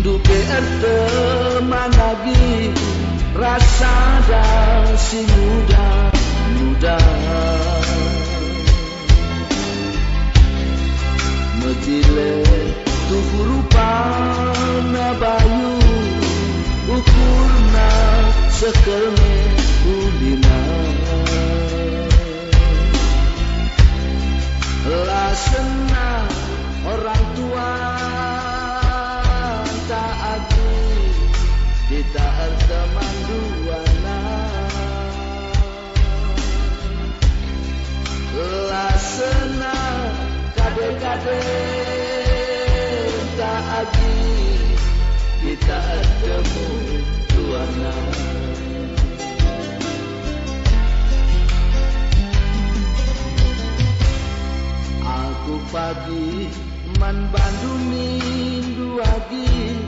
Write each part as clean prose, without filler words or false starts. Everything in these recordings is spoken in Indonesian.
duke teman lagi rasa dah si muda metile tuku rupana bayu ukurna sekelme ulina lah senang orang tua tak aku kita teman duana lah senang kade-kade tak aku kita temu duana. Aku pagi man banduni duagi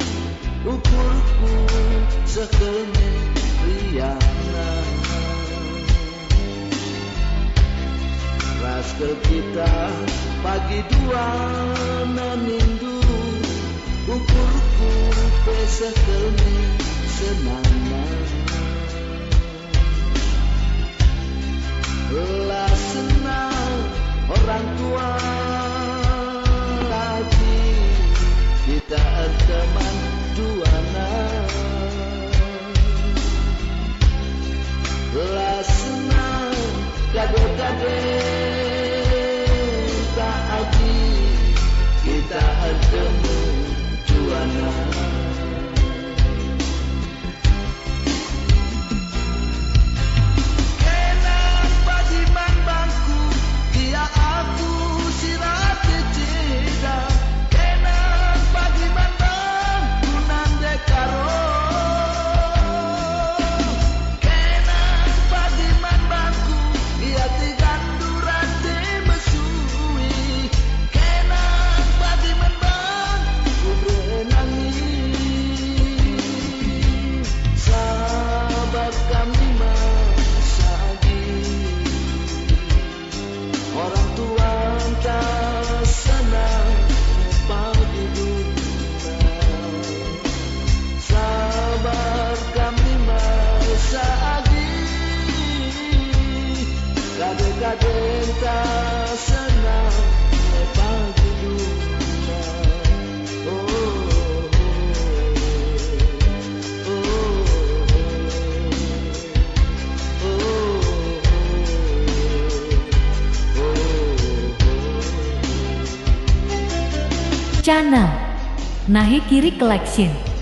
ukurku sekene riana raskal kita pagi dua menindu ukurku sekene senana lah senang orang tua lagi kita teman duana lah senang gade-gade tak lagi kita temu duana. Kadenta senang pagi dunia. Channel Nahi Kiri Collection.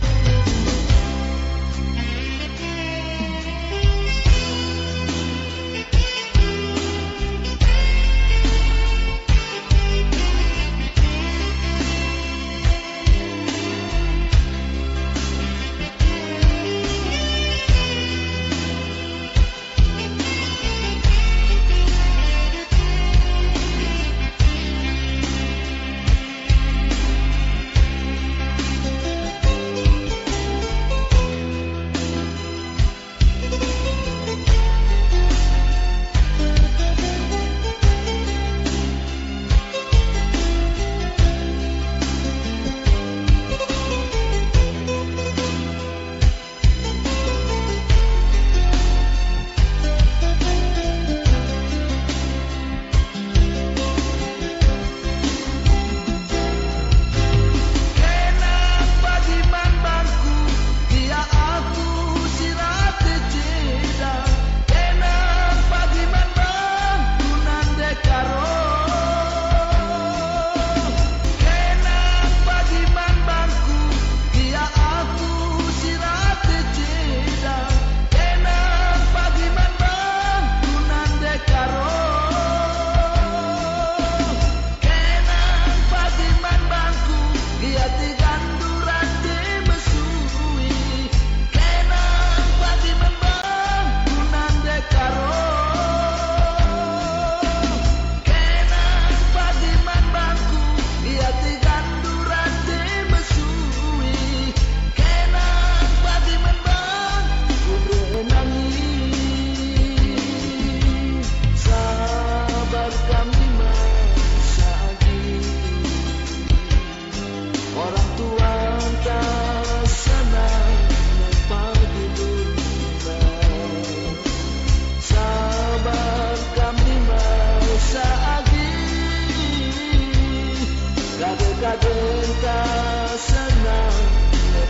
Kade-kade tak senang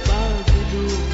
pagi dulu.